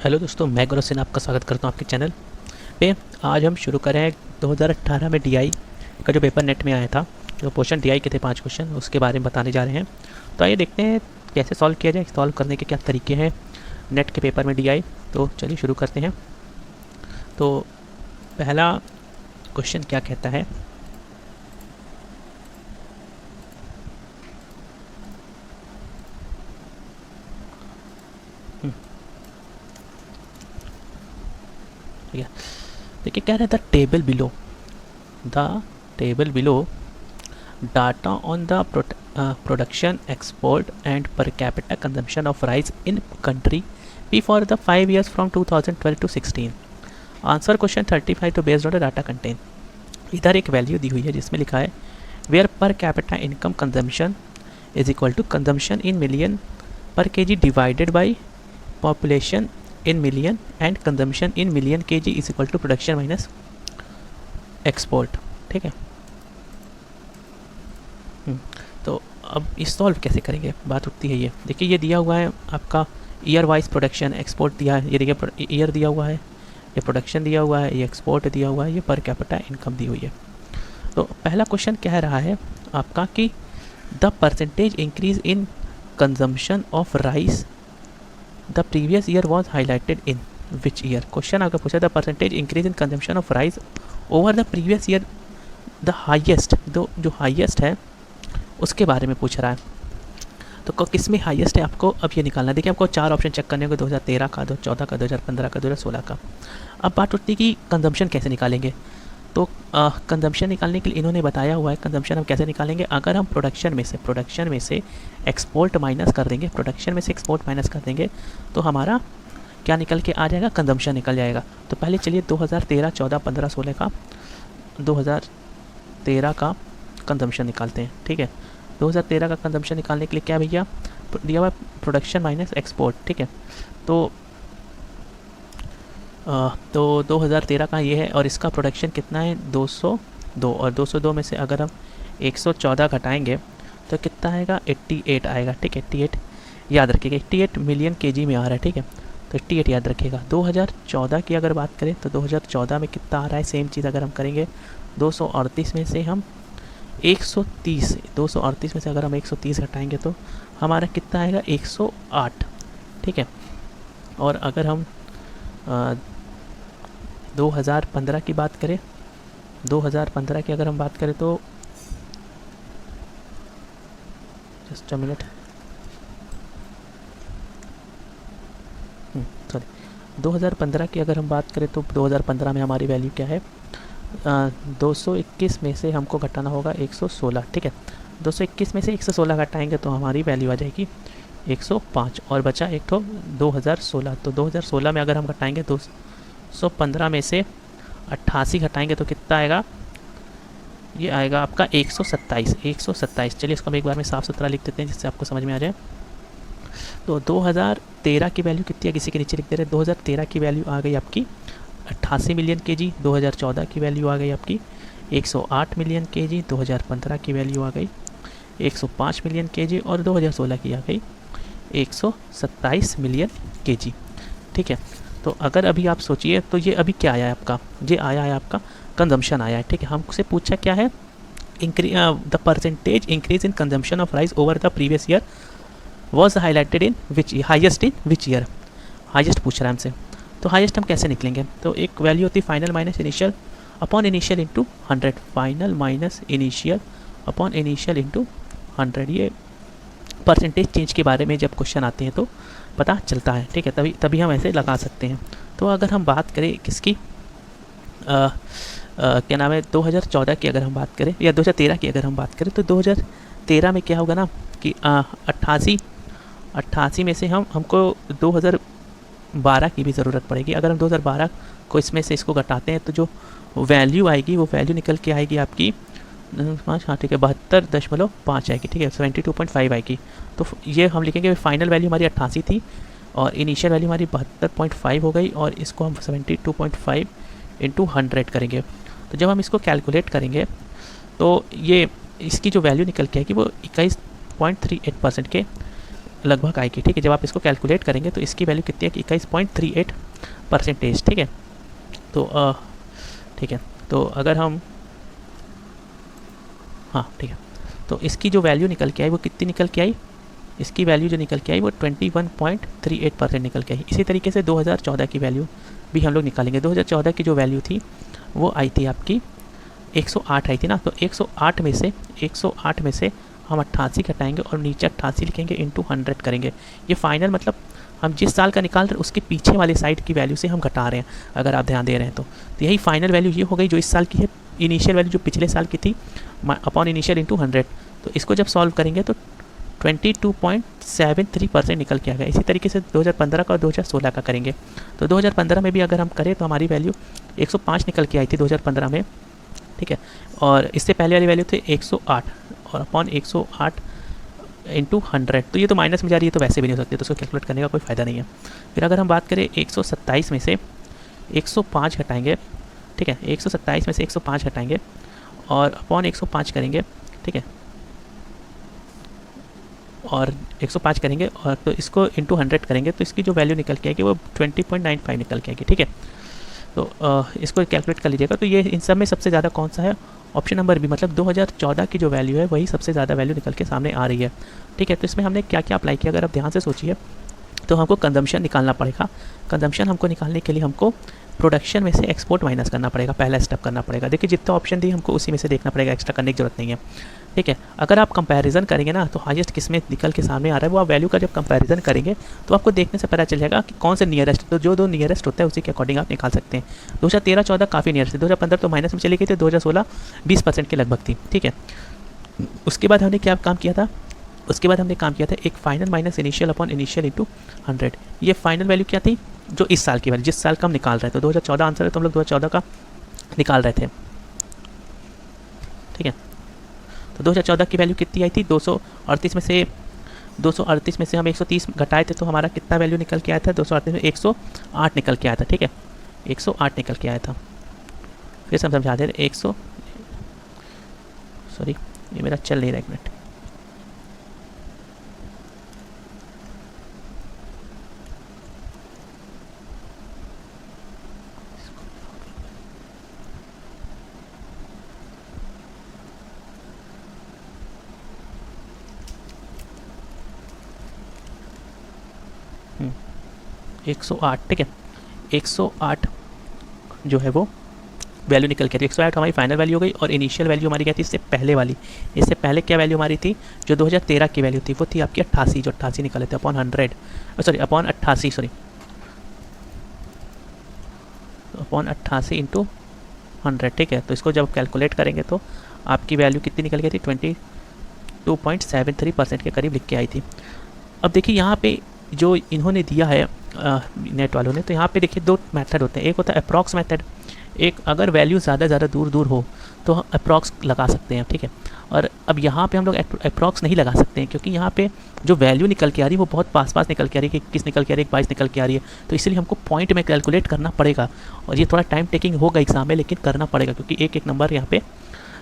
Hello दोस्तों, मैं गौरव सिन्हा आपका स्वागत करता हूँ आपके चैनल पे। आज हम शुरू कर रहे हैं 2018 में डीआई का जो पेपर नेट में आया था, जो क्वेश्चन डीआई के थे 5 क्वेश्चन, उसके बारे में बताने जा रहे हैं। तो आइए देखते हैं कैसे सॉल्व किया जाए, सॉल्व करने के क्या तरीके हैं नेट के पेपर में डीआई। तो चलिए शुरू करते हैं। तो पहला क्वेश्चन क्या कहता है, ठीक है। देखिए क्या रहता है, the table below data on the production, export and per capita consumption of rice in country P for the 5 years from 2012 to 16. Answer question 35 to based on the data contain. इधर एक वैल्यू दी हुई है जिसमें लिखा है where per capita income consumption is equal to consumption in million per KG divided by population in million and consumption in million KG is equal to production minus export. ठीक है। तो अब इस सॉल्व कैसे करेंगे, बात उठती है ये। देखिए ये दिया हुआ है आपका ईयर वाइज प्रोडक्शन एक्सपोर्ट दिया है, ये देखिए ईयर दिया हुआ है, ये प्रोडक्शन दिया हुआ है, ये एक्सपोर्ट दिया हुआ है, ये पर कैपिटा इनकम दी हुई है। तो पहला क्वेश्चन कह रहा है आपका कि the percentage increase in consumption of rice the previous year was highlighted in which year. Question आपका पूछा the percentage increase in consumption of rice over the previous year, the highest, जो हाइएस्ट है उसके बारे में पूछ रहा है। तो किस में हाईएस्ट है आपको अब ये निकालना है। देखिए आपको 4 ऑप्शन चेक करने होंगे, 2013 का, 2014 का, 2015 का, 2016 का। अब बात उठती है कि कंजम्पशन कैसे निकालेंगे। तो कंजम्पशन निकालने के लिए इन्होंने बताया हुआ है कंजम्पशन हम कैसे निकालेंगे। अगर हम प्रोडक्शन में से एक्सपोर्ट माइनस कर देंगे, प्रोडक्शन में से एक्सपोर्ट माइनस कर देंगे तो हमारा क्या निकल के आ जाएगा, कंजम्पशन निकल जाएगा। तो पहले चलिए 2013, 14, 15, 16 का 2013 का कंजम्पशन निकालते हैं। ठीक है। 2013 का कंजम्पशन निकालने के लिए क्या भैया दिया हुआ है, प्रोडक्शन माइनस एक्सपोर्ट। ठीक है। तो 2013 का ये है और इसका प्रोडक्शन कितना है 202, और 202 में से अगर हम 114 घटाएंगे तो कितना आएगा 88 आएगा। ठीक है, 88 याद रखिएगा, 88 मिलियन केजी में आ रहा है। ठीक है, तो 88 याद रखिएगा। 2014 की अगर बात करें तो 2014 में कितना आ रहा है, सेम चीज़ अगर हम करेंगे 238 में से हम 130, 238 में से अगर हम 130 घटाएंगे तो हमारा कितना आएगा 108। ठीक है। और अगर हम 2015 की बात करें, 2015 की अगर हम बात करें तो जस्ट अ मिनट, सॉरी, 2015 की अगर हम बात करें तो 2015 में हमारी वैल्यू क्या है, 221 में से हमको घटाना होगा 116। ठीक है, 221 में से 116 घटाएंगे तो हमारी वैल्यू आ जाएगी 105 और बचा एक तो 2016। तो 2016 में अगर हम घटाएंगे 215 में से 88 घटाएंगे तो कितना आएगा, ये आएगा आपका 127। चलिए इसको हम एक बार में साफ़ सुथरा लिख देते हैं जिससे आपको समझ में आ जाए। तो 2013 की वैल्यू कितनी है, किसी के नीचे लिख दे रहे हैं। 2013 की वैल्यू आ गई आपकी 88 मिलियन केजी। 2014 की वैल्यू आ गई आपकी 108 मिलियन केजी। 2015 की वैल्यू आ गई 105 मिलियन केजी और 2016 की आ गई 127 मिलियन केजी। ठीक है। तो अगर अभी आप सोचिए तो ये अभी क्या आया है आपका, ये आया है आपका कंजम्पशन आया है। ठीक है, हमसे पूछा क्या है, the percentage increase in consumption of rice over the previous year was highlighted in which, highest in which year, highest पूछ रहा है हमसे। तो हाईएस्ट हम कैसे निकलेंगे, तो एक वैल्यू होती है final minus initial upon initial into 100, final minus initial upon initial into 100। ये परसेंटेज चेंज के बारे में जब क्वेश्चन आते हैं तो पता चलता है। ठीक है, तभी हम ऐसे लगा सकते हैं। तो अगर हम बात करें किसकी, क्या नाम है, 2014 की अगर हम बात करें या 2013 की अगर हम बात करें तो 2013 में क्या होगा ना कि 88 में से हमको 2012 की भी ज़रूरत पड़ेगी। अगर हम 2012 को इसमें से इसको घटाते हैं तो जो वैल्यू आएगी वो वैल्यू निकल के आएगी आपकी 5, हाँ ठीक है, 72.5 आएगी। ठीक है, 72.5 आएगी। तो ये हम लिखेंगे फाइनल वैल्यू हमारी 88 थी और इनिशियल वैल्यू हमारी 72.5 हो गई और इसको हम 72.5 इंटू 100 करेंगे। तो जब हम इसको कैलकुलेट करेंगे तो ये इसकी जो वैल्यू निकल के आएगी वो 21.38% के लगभग आएगी, ठीक है। जब आप इसको कैलकुलेट करेंगे तो इसकी वैल्यू कितनी है कि 21.38%, ठीक है। तो ठीक है, तो अगर हम, हाँ ठीक है, तो इसकी जो वैल्यू निकल के आई वो कितनी निकल के आई, इसकी वैल्यू जो निकल के आई वो 21.38% निकल के आई। इसी तरीके से 2014 की वैल्यू भी हम लोग निकालेंगे। 2014 की जो वैल्यू थी वो आई थी आपकी 108 आई थी ना, तो 108 में से हम 88 घटाएंगे और नीचे 88 लिखेंगे, इंटू 100 करेंगे। ये फाइनल मतलब हम जिस साल का निकाल रहे हैं उसके पीछे वाले साइड की वैल्यू से हम घटा रहे हैं, अगर आप ध्यान दे रहे हैं तो यही फाइनल वैल्यू ये हो गई जो इस साल की है। इनिशियल वैल्यू जो पिछले साल की थी अपॉन इनिशियल इंटू 100, तो इसको जब सॉल्व करेंगे तो 22.73% निकल के आ गया। इसी तरीके से 2015 का और 2016 का करेंगे, तो 2015 में भी अगर हम करें तो हमारी वैल्यू 105 निकल के आई थी 2015 में, ठीक है। और इससे पहले वाली वैल्यू थी 108 और अपॉन 108 इंटू 100, तो ये तो माइनस में जा रही है तो वैसे भी नहीं हो सकती, तो उसको कैलकुलेट करने का कोई फ़ायदा नहीं है। फिर अगर हम बात करें 127 में से 105 घटाएंगे, ठीक है, 127 में से 105 घटाएंगे और अपॉन 105 करेंगे, ठीक है, और 105 करेंगे और तो इसको इंटू 100 करेंगे तो इसकी जो वैल्यू निकल के आएगी वो 20.95 निकल के आएगी, ठीक है। तो इसको कैलकुलेट कर लीजिएगा। तो ये इन सब में सबसे ज़्यादा कौन सा है, ऑप्शन नंबर बी, मतलब 2014 की जो वैल्यू है वही सबसे ज़्यादा वैल्यू निकल के सामने आ रही है, ठीक है। तो इसमें हमने क्या क्या अप्लाई किया, अगर आप ध्यान से सोचिए तो हमको कंजम्पशन निकालना पड़ेगा। कंजम्पशन हमको निकालने के लिए हमको प्रोडक्शन में से एक्सपोर्ट माइनस करना पड़ेगा, पहला स्टेप करना पड़ेगा। देखिए जितना ऑप्शन दिए हमको उसी में से देखना पड़ेगा, एक्स्ट्रा करने की जरूरत नहीं है, ठीक है। अगर आप कंपैरिजन करेंगे ना तो हाईएस्ट किस में निकल के सामने आ रहा है वो आप वैल्यू का जब कंपैरिजन करेंगे तो आपको देखने से पता चल जाएगा कि कौन से नियरेस्ट, तो जो दो नियरेस्ट होता है उसी के अकॉर्डिंग आप निकाल सकते हैं। 2013-14 काफ़ी नियरेस्ट है, 2015 तो माइनस में चली गई थी, 2016 20% के लगभग थी, ठीक है। उसके बाद हमने क्या काम किया था, उसके बाद हमने काम किया था एक final minus initial upon initial into 100। ये फाइनल वैल्यू क्या थी, जो इस साल की वैल्यू, जिस साल का हम निकाल रहे थे, 2014 आंसर है तो हम लोग 2014 का निकाल रहे थे, ठीक है। तो 2014 की वैल्यू कितनी आई थी, 238 में से हम 130 घटाए थे तो हमारा कितना वैल्यू निकल के आया था, 238 में 108 निकल के आया था, ठीक है, 108 निकल के आया था। फिर से हम समझा दे रहे, सॉरी ये मेरा चल नहीं रहा, 1 मिनट। हम्म, 108, ठीक है, 108 जो है वो वैल्यू निकल के थी। 108 हमारी फाइनल वैल्यू हो गई और इनिशियल वैल्यू हमारी क्या थी इससे पहले वाली, इससे पहले क्या वैल्यू हमारी थी, जो 2013 की वैल्यू थी वो थी आपकी 88, जो 88 निकले थे upon 100, sorry upon 88, sorry upon 88 into 100, ठीक है। तो इसको जब कैलकुलेट करेंगे तो आपकी वैल्यू कितनी निकल गई थी, 22.73% के करीब लिख के आई थी। अब देखिए यहाँ पे जो इन्होंने दिया है नेट वालों ने, तो यहाँ पे देखिए दो मेथड होते हैं, एक होता है अप्रॉक्स मेथड, एक अगर वैल्यू ज़्यादा दूर हो तो हम अप्रॉक्स लगा सकते हैं, ठीक है। और अब यहाँ पे हम लोग अप्रॉक्स नहीं लगा सकते हैं क्योंकि यहाँ पे जो वैल्यू निकल के आ रही है वो बहुत पास निकल के आ रही है, 21 निकल के आ रही है, 22 निकल के आ रही है, तो इसलिए हमको पॉइंट में कैलकुलेट करना पड़ेगा। और ये थोड़ा टाइम टेकिंग होगा एग्जाम में, लेकिन करना पड़ेगा क्योंकि एक एक नंबर यहाँ पे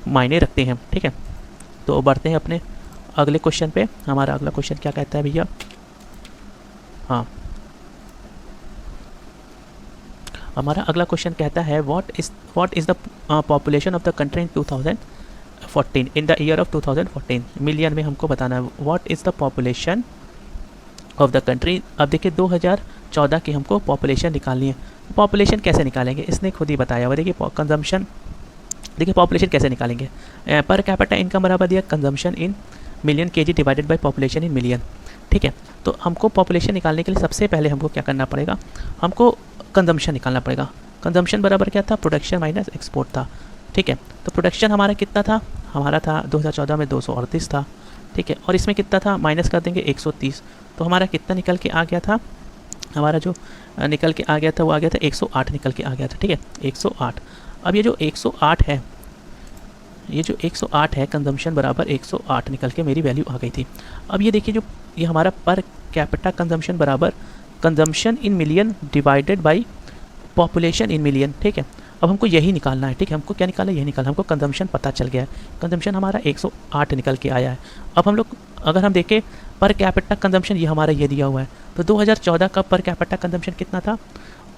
मायने रखते हैं, ठीक है। तो बढ़ते हैं अपने अगले क्वेश्चन पे। हमारा अगला क्वेश्चन क्या कहता है भैया, हाँ हमारा अगला क्वेश्चन कहता है what is the population of the country in 2014, in the year of 2014, million में हमको बताना है what is the population of the country. अब देखिए 2014 की हमको पॉपुलेशन निकालनी है। पॉपुलेशन कैसे निकालेंगे इसने खुद ही बताया हुआ, देखिए कंजम्पशन, देखिए पॉपुलेशन कैसे निकालेंगे, पर कैपिटा इनकम बराबर दिया consumption in million KG divided by population in million, ठीक है। तो हमको पॉपुलेशन निकालने के लिए सबसे पहले हमको क्या करना पड़ेगा, हमको कंजम्पशन निकालना पड़ेगा। कंजम्पशन बराबर क्या था, प्रोडक्शन माइनस एक्सपोर्ट था, ठीक है। तो प्रोडक्शन हमारा कितना था, हमारा था 2014 में 238 था, ठीक है, और इसमें कितना था माइनस कर देंगे 130, तो हमारा कितना निकल के आ गया था, हमारा जो निकल के आ गया था वो आ गया था 108 निकल के आ गया था, ठीक है, 108। अब ये जो 108 है, ये जो 108 है कंजम्पशन बराबर 108 निकल के मेरी वैल्यू आ गई थी। अब ये देखिए जो ये हमारा पर कैपिटा कंजम्पशन बराबर consumption in million divided by population in million, ठीक है। अब हमको यही निकालना है, ठीक है। हमको क्या निकालना है, यही निकालना है। हमको कंजम्पशन पता चल गया है, कंजम्पशन हमारा 108 निकल के आया है। अब हम लोग अगर हम देखें पर कैपिटा कंजम्पशन, ये हमारा ये दिया हुआ है, तो 2014 का पर कैपिटा कंजम्पशन कितना था,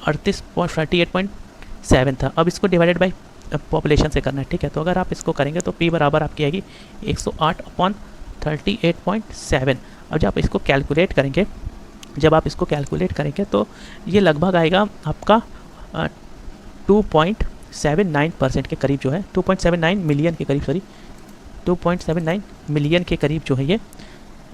38.7 था। अब इसको डिवाइडेड बाई पॉपुलेशन से करना है, ठीक है। तो अगर आप इसको करेंगे तो P बराबर आपकी आएगी 108/38.7। अब जब आप इसको कैलकुलेट करेंगे, तो ये लगभग आएगा आपका 2.79% के करीब जो है, 2.79 मिलियन के करीब, सॉरी 2.79 मिलियन के करीब जो है ये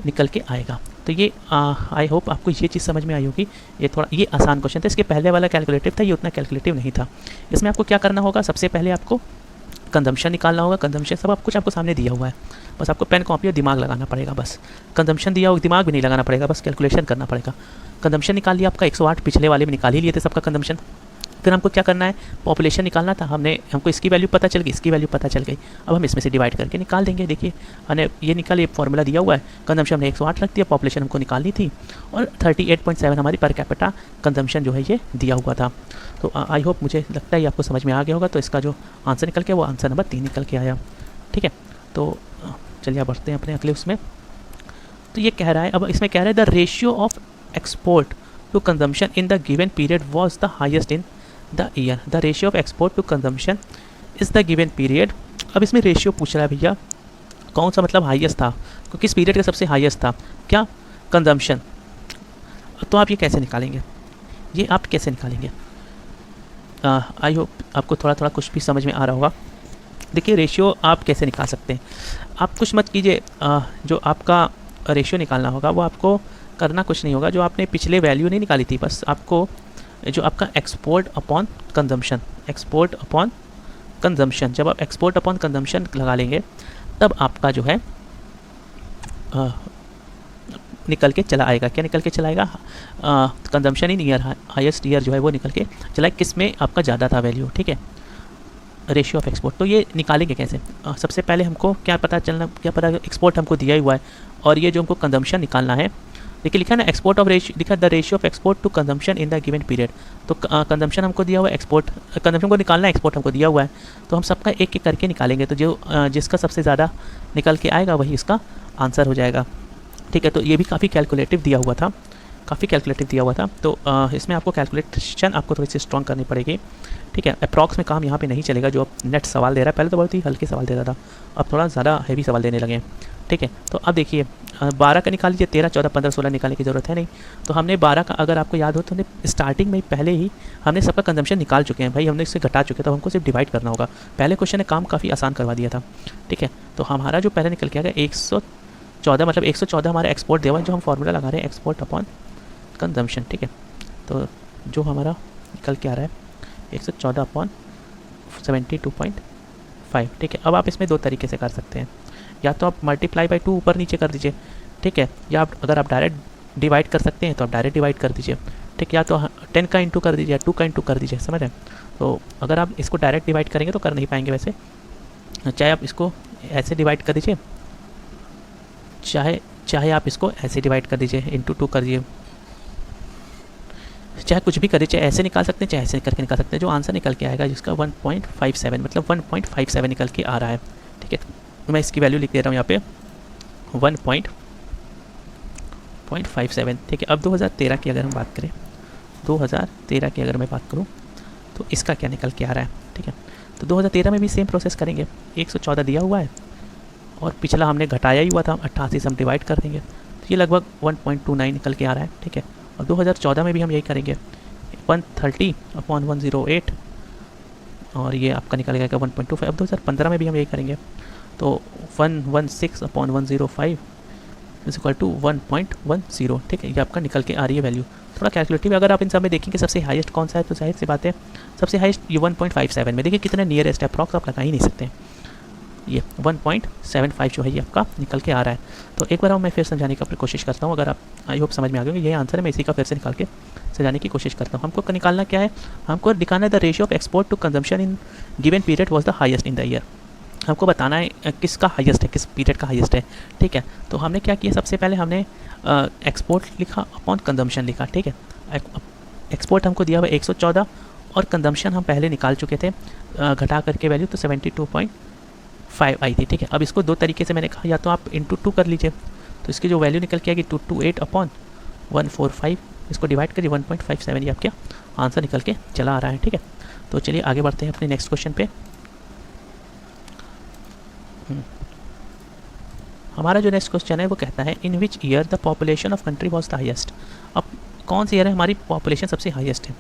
निकल के आएगा। तो ये आई होप आपको ये चीज़ समझ में आई होगी। ये आसान क्वेश्चन था, इसके पहले वाला कैलकुलेटिव था, ये उतना कैलकुलेटिव नहीं था। इसमें आपको क्या करना होगा, सबसे पहले आपको कंजम्पशन निकालना होगा। कंजम्पशन सब कुछ आपको सामने दिया हुआ है, बस आपको पेन कॉपी और दिमाग लगाना पड़ेगा। बस कंजम्पशन दिया हुआ, दिमाग भी नहीं लगाना पड़ेगा, बस कैलकुलेशन करना पड़ेगा। कंजम्पशन निकाल लिया आपका 108, पिछले वाले में निकाल ही लिए थे सबका कंजम्पशन। फिर हमको क्या करना है, पॉपुलेशन निकालना था, हमको इसकी वैल्यू पता चल गई, इसकी वैल्यू पता चल गई। अब हम इसमें से डिवाइड करके निकाल देंगे। देखिए हमने ये निकाल, ये फॉर्मूला दिया हुआ है, कंजम्पशन हमने 108 रख दिया, पॉपुलेशन हमको निकालनी थी, और 38.7 हमारी पर कैपिटा कंजम्पशन जो है ये दिया हुआ था। तो आई होप, मुझे लगता है ये आपको समझ में आ गया होगा। तो इसका जो आंसर निकल के, वो आंसर नंबर 3 निकल के आया, ठीक है। तो चलिए आप बढ़ते हैं अपने अगले उसमें। तो ये कह रहा है, अब इसमें कह रहा है the ratio of export to consumption in the given period was the highest in the year. The ratio of export to consumption is the given period. अब इसमें रेशियो पूछ रहा है भैया, कौन सा मतलब हाईएस्ट था, तो किस पीरियड का सबसे हाईएस्ट था, क्या कंजम्पशन। तो आप ये कैसे निकालेंगे, ये आप कैसे निकालेंगे। आई होप आपको थोड़ा थोड़ा कुछ भी समझ में आ रहा होगा। देखिए रेशियो आप कैसे निकाल सकते हैं, आप कुछ मत कीजिए। जो आपका रेशियो निकालना होगा वो आपको करना कुछ नहीं होगा, जो आपने पिछले वैल्यू नहीं निकाली थी, बस आपको जो आपका एक्सपोर्ट अपॉन कंजम्पशन, जब आप एक्सपोर्ट अपॉन कंजम्पशन लगा लेंगे तब आपका जो है निकल के चला आएगा। क्या निकल के चला आएगा, consumption in year, highest year जो है वो निकल के चला, किस में आपका ज़्यादा था वैल्यू, ठीक है, रेशियो ऑफ एक्सपोर्ट। तो ये निकालेंगे कैसे, सबसे पहले हमको क्या पता, एक्सपोर्ट हमको दिया ही हुआ है, और ये जो हमको कंजम्पशन निकालना है, देखिए लिखा है ना एक्सपोर्ट ऑफ रेशियो, लिखा the ratio of export to consumption in the given period. तो कंजम्पशन हमको दिया हुआ है, एक्सपोर्ट कंजम्पशन को निकालना है, एक्सपोर्ट हमको दिया हुआ है, तो हम सबका एक एक करके निकालेंगे। तो जो जिसका सबसे ज़्यादा निकल के आएगा वही इसका आंसर हो जाएगा, ठीक है। तो ये भी काफ़ी कैलकुलेटिव दिया हुआ था, तो इसमें आपको कैलकुलेशन आपको थोड़ी सी स्ट्रॉन्ग करनी पड़ेगी, ठीक है। अप्रॉक्स में काम यहाँ पे नहीं चलेगा, जो अब नेट सवाल दे रहा है, पहले तो बहुत ही हल्के सवाल देता था, अब थोड़ा ज़्यादा हैवी सवाल देने लगे हैं, ठीक है। तो अब देखिए 12 का निकाल लीजिए, 13, 14, 15, 16 निकालने की ज़रूरत है नहीं। तो हमने 12 का, अगर आपको याद हो तो हमने स्टार्टिंग में पहले ही हमने सबका कंजम्पशन निकाल चुके हैं भाई, हमने इससे घटा चुके हैं, तो हमको सिर्फ डिवाइड करना होगा। पहले क्वेश्चन ने काम काफ़ी आसान करवा दिया था, ठीक है। तो हमारा जो पहले निकल के आएगा 114, मतलब 114 हमारा एक्सपोर्ट दिया हुआ है, जो हम फार्मूला लगा रहे हैं एक्सपोर्ट अपॉन कंजम्पशन, ठीक है। तो जो हमारा निकल के आ रहा है 114/72.5, ठीक है। अब आप इसमें दो तरीके से कर सकते हैं, या तो आप मल्टीप्लाई बाई 2 ऊपर नीचे कर दीजिए, ठीक है, या अगर आप डायरेक्ट डिवाइड कर सकते हैं तो आप डायरेक्ट डिवाइड कर दीजिए, ठीक है, या तो 10 का इंटू कर दीजिए, 2 का इंटू कर दीजिए, समझ रहे हैं। तो अगर आप इसको डायरेक्ट डिवाइड करेंगे तो कर नहीं पाएंगे वैसे, चाहे आप इसको ऐसे डिवाइड कर दीजिए, चाहे आप इसको ऐसे डिवाइड कर दीजिए, इंटू 2 कर दीजिए, चाहे कुछ भी करिए, चाहे ऐसे निकाल सकते हैं, चाहे ऐसे करके निकाल सकते हैं। जो आंसर निकल के आएगा जिसका 1.57, मतलब 1.57 निकल के आ रहा है, ठीक है। मैं इसकी वैल्यू लिख दे रहा हूँ यहाँ पे 1.57, ठीक है। अब 2013 की अगर हम बात करें, 2013 की अगर मैं बात करूँ तो इसका क्या निकल के आ रहा है, ठीक है। तो 2013 में भी सेम प्रोसेस करेंगे, 114 दिया हुआ है और पिछला हमने घटाया ही हुआ था, 88 से हम डिवाइड कर देंगे, तो ये लगभग 1.29 निकल के आ रहा है, ठीक है। और 2014 में भी हम यही करेंगे, 130/108, और ये आपका निकल गया 1.25। अब 2015 में भी हम यही करेंगे, तो 116/105 इज इक्वल टू 1.10, ठीक है। ये आपका निकल के आ रही है वैल्यू, थोड़ा कैलकुलेटिव। अगर आप इन सब में देखेंगे सबसे हाईएस्ट कौन सा है, तो जाहिर सी बात है सबसे हाईएस्ट ये 1.57 में, देखिए कितने नियरेस्ट है, अप्रॉक्स आप लगा ही नहीं सकते, ये 1.75 जो है ये आपका निकल के आ रहा है। तो एक बार मैं फिर समझाने की कोशिश करता हूँ, अगर आप आई होप समझ में आ गए, ये आंसर है, मैं इसी का फिर से निकाल के समझाने की कोशिश करता हूँ। हमको निकालना क्या है, हमको दिखाना है the ratio of export to consumption in given period was the highest in the year. हमको बताना है किसका हाईएस्ट है, किस पीरियड का हाईएस्ट है, ठीक है। तो हमने क्या किया, सबसे पहले हमने एक्सपोर्ट लिखा अपॉन कंजम्पशन लिखा, ठीक है। एक्सपोर्ट हमको दिया हुआ 114 और कंजम्पशन हम पहले निकाल चुके थे घटा करके वैल्यू, तो 72.5 आई थी, ठीक है। अब इसको दो तरीके से मैंने कहा, या तो आप इंटू 2 कर लीजिए, तो इसकी जो वैल्यू निकल के आएगी 228/145, इसको डिवाइड करिए 1.57, ये आपका आंसर निकल के चला आ रहा है, ठीक है। तो चलिए आगे बढ़ते हैं अपने नेक्स्ट क्वेश्चन पे। हमारा जो नेक्स्ट क्वेश्चन है वो कहता है in which year the population of country was the highest. अब कौन सी ईयर है हमारी पॉपुलेशन सबसे हाईएस्ट है?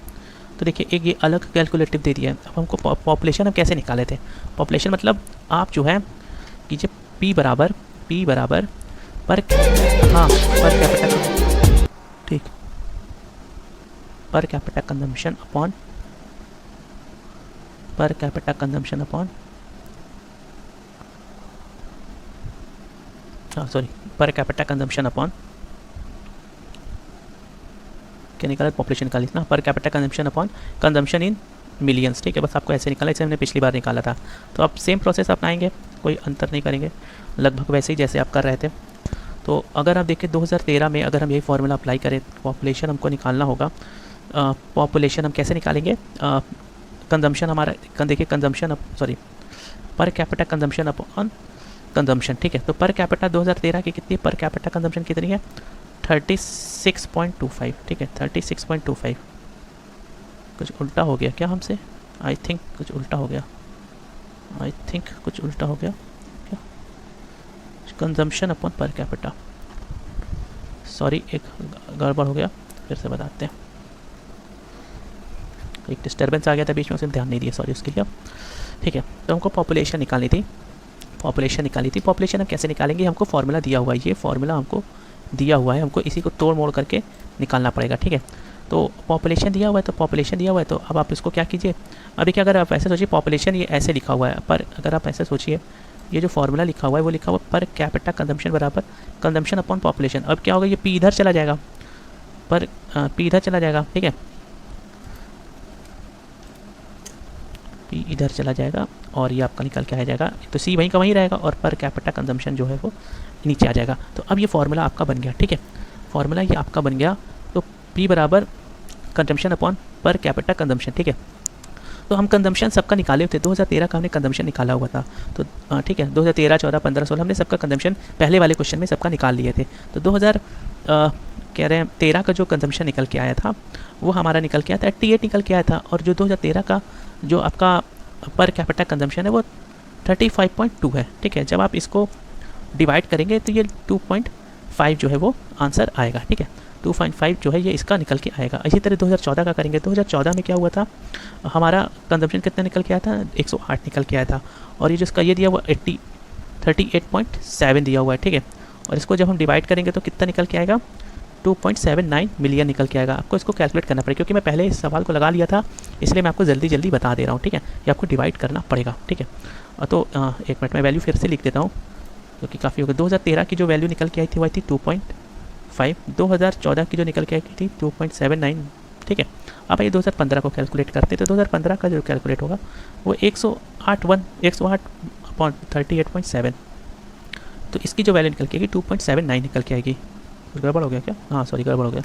तो देखिए एक ये अलग कैलकुलेटिव दे दिया है। अब हमको पॉपुलेशन हम कैसे निकाले थे? पॉपुलेशन मतलब आप जो है कीजिए P बराबर पर कैपिटा, ठीक, per capita consumption upon per capita consumption upon क्या निकाला? पॉपुलेशन निकाली ना, per capita consumption upon consumption in millions, ठीक है। बस आपको ऐसे निकाला, इसे हमने पिछली बार निकाला था। तो आप सेम प्रोसेस अपनाएंगे, कोई अंतर नहीं करेंगे, लगभग वैसे ही जैसे आप कर रहे थे। तो अगर आप देखें 2013 में अगर हम यही फार्मूला अप्लाई करें, पॉपुलेशन हमको निकालना होगा। पॉपुलेशन हम कैसे निकालेंगे? कंजम्पशन हमारा देखिए consumption per capita consumption upon consumption, ठीक है। तो पर कैपिटा 2013 की कितनी पर कैपिटा कंजम्पशन कितनी है? 36.25, ठीक है, 36.25। कुछ उल्टा हो गया क्या हमसे? आई थिंक कुछ उल्टा हो गया क्या? Consumption upon per capita, sorry एक गड़बड़ हो गया, फिर से बताते हैं। एक डिस्टर्बेंस आ गया था बीच में, उसने ध्यान नहीं दिया, सॉरी उसके लिए। ठीक है, तो हमको पॉपुलेशन निकाली थी। पॉपुलेशन हम कैसे निकालेंगे? हमको फार्मूला दिया हुआ है, ये फार्मूला हमको दिया हुआ है, हमको इसी को तोड़ मोड़ करके निकालना पड़ेगा, ठीक है। तो पॉपुलेशन दिया हुआ है, तो अब आप इसको क्या कीजिए, अभी क्या अगर आप ऐसे सोचिए, पॉपुलेशन ये ऐसे लिखा हुआ है, पर अगर आप ऐसे सोचिए, ये जो फार्मूला लिखा हुआ है वो लिखा हुआ पर कैपिटा कंजम्पशन बराबर कंजम्पशन अपॉन पॉपुलेशन। अब क्या होगा, ये पी इधर चला जाएगा, पी इधर चला जाएगा, ठीक है, पी इधर चला जाएगा और ये आपका निकल के आ जाएगा, तो सी वहीं का वहीं रहेगा और पर कैपिटा कंजम्पशन जो है वो नीचे आ जाएगा। तो अब ये फार्मूला आपका बन गया, ठीक है, फार्मूला ये आपका बन गया। तो पी बराबर consumption upon per capita consumption, ठीक है। तो हम कंजम्पशन सबका निकाले हुए थे, 2013 का हमने कंजम्पशन निकाला हुआ था, तो ठीक है, 2013, 14, 15, 16 हमने सबका कंजम्पशन पहले वाले क्वेश्चन में सबका निकाल लिए थे। तो 2013 का जो कंजम्पशन निकल के आया था वो हमारा निकल के आया था 88 निकल के आया था, और जो 2013 का जो आपका पर कैपिटा कंजम्पशन है वो 35.2 है, ठीक है। जब आप इसको डिवाइड करेंगे तो ये 2.5 जो है वो आंसर आएगा, ठीक है, 2.5 जो है ये इसका निकल के आएगा। इसी तरह 2014 का करेंगे, 2014 में क्या हुआ था, हमारा कंजम्पशन कितना निकल के आया था, 108 निकल के आया था, और ये जिसका ये दिया हुआ 38.7 दिया हुआ है, ठीक है। और इसको जब हम डिवाइड करेंगे तो कितना निकल के आएगा, 2.79 मिलियन निकल के आएगा। आपको इसको कैलकुलेट करना पड़ेगा, क्योंकि मैं पहले इस सवाल को लगा लिया था, इसलिए मैं आपको जल्दी बता दे रहा हूँ, ठीक है। ये आपको डिवाइड करना पड़ेगा, ठीक है। तो एक मिनट में वैल्यू फिर से लिख देता हूँ, क्योंकि काफ़ी हो गया। 2013 की जो वैल्यू निकल के आई थी वही थी 2.5, 2014 की जो निकल के आई थी 2.79, ठीक है। अब ये 2015 को कैलकुलेट करते हैं, तो 2015 का जो कैलकुलेट होगा वो 108/38.7, तो इसकी जो वैल्यू निकल के आएगी 2.79 निकल के आएगी। गड़बड़ हो गया क्या? हाँ सॉरी, गड़बड़ हो गया।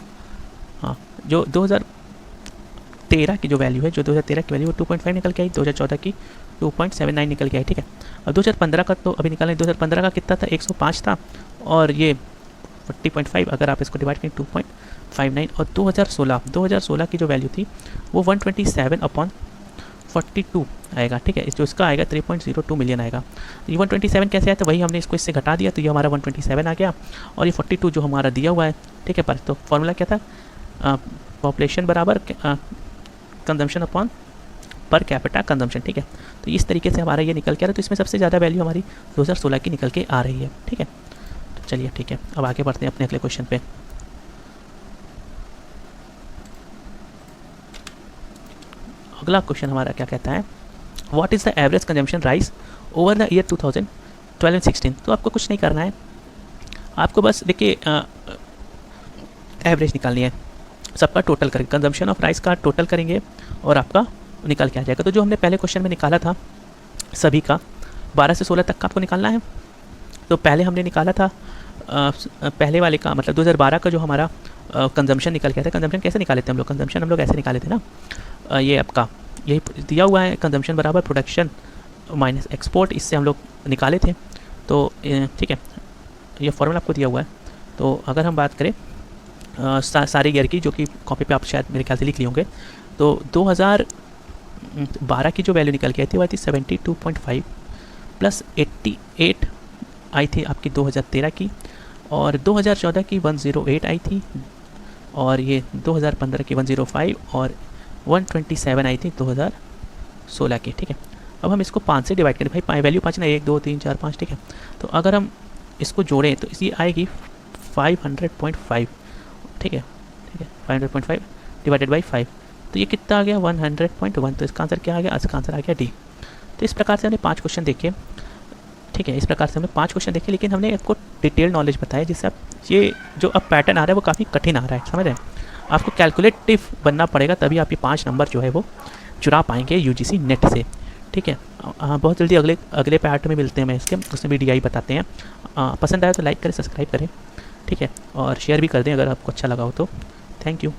हाँ, जो 2013 की जो वैल्यू है, जो 2013 की वैल्यू वो 2.5 निकल के आई, 2014 की 2.79 निकल के आई, ठीक है। अब 2015 का तो अभी निकालें, 2015 का कितना था, 105 था, और ये 40.5, अगर आप इसको डिवाइड करें 2.59, और 2016 की जो वैल्यू थी वो 127/42 आएगा, ठीक है। जो इसका आएगा 3.02 मिलियन आएगा। ये 127 कैसे आया, तो वही हमने इसको इससे घटा दिया, तो ये हमारा 127 आ गया, और ये 42 जो हमारा दिया हुआ है, ठीक है। पर तो फॉर्मूला क्या था, पॉपुलेशन बराबर consumption upon per capita consumption, ठीक है। तो इस तरीके से हमारा ये निकल के आ रहा है। तो इसमें सबसे ज़्यादा वैल्यू हमारी 2016 की निकल के आ रही है, ठीक है। तो चलिए ठीक है, अब आगे बढ़ते हैं अपने अगले क्वेश्चन पे। अगला क्वेश्चन हमारा क्या कहता है, what is the average consumption rice over the year 2012 and 16। तो आपको कुछ नहीं करना है, आपको बस देखिए एवरेज निकालनी है, सबका टोटल करेंगे, कंजम्पशन ऑफ राइस का टोटल करेंगे और आपका निकल के आ जाएगा। तो जो हमने पहले क्वेश्चन में निकाला था सभी का 12 से 16 तक का आपको निकालना है। तो पहले हमने निकाला था पहले वाले का मतलब 2012 का जो हमारा कंजम्पशन निकल के आया था। कंजम्पशन कैसे निकाले थे हम लोग, कंजम्पशन हम लोग ऐसे निकाले थे ना, ये आपका यही दिया हुआ है, कंजम्पशन बराबर प्रोडक्शन माइनस एक्सपोर्ट, इससे हम लोग निकाले थे। तो ठीक है, ये फॉर्मूला आपको दिया हुआ है। तो अगर हम बात करें सारे ईयर की, जो कि कॉपी पे आप शायद मेरे ख्याल से लिख लिए होंगे, तो 2012 की जो वैल्यू निकल के आई थी वो आई थी 72.5 प्लस 88 आई थी आपकी 2013 की, और 2014 की 108 आई थी, और ये 2015 की 105 और 127 आई थी 2016 की। ठीक है, अब हम इसको 5 से डिवाइड करें, भाई वैल्यू 5 ना, 1 2 3 4 5। ठीक है, तो अगर हम इसको जोड़ें तो इसी आएगी 500.5। ठीक है, 500.5 डिवाइडेड बाई 5, तो ये कितना आ गया 100.1। तो इसका आंसर क्या आ गया? इसका आंसर आ गया डी। तो इस प्रकार से हमने 5 क्वेश्चन देखे। ठीक है, इस प्रकार से हमने 5 क्वेश्चन देखे, लेकिन हमने आपको डिटेल नॉलेज बताया, जिससे आप ये जो अब पैटर्न आ रहा है वो काफ़ी कठिन आ रहा है, समझ रहे हैं? आपको कैलकुलेटिव बनना पड़ेगा, तभी आप ये 5 नंबर जो है वो चुरा पाएंगे यूजीसी नेट से। ठीक है, बहुत जल्दी अगले पार्ट में मिलते हैं मैं इसके, उसमें भी डीआई बताते हैं। पसंद आया तो लाइक करें, सब्सक्राइब करें। ठीक है, और शेयर भी कर दें अगर आपको अच्छा लगा हो तो। Thank you.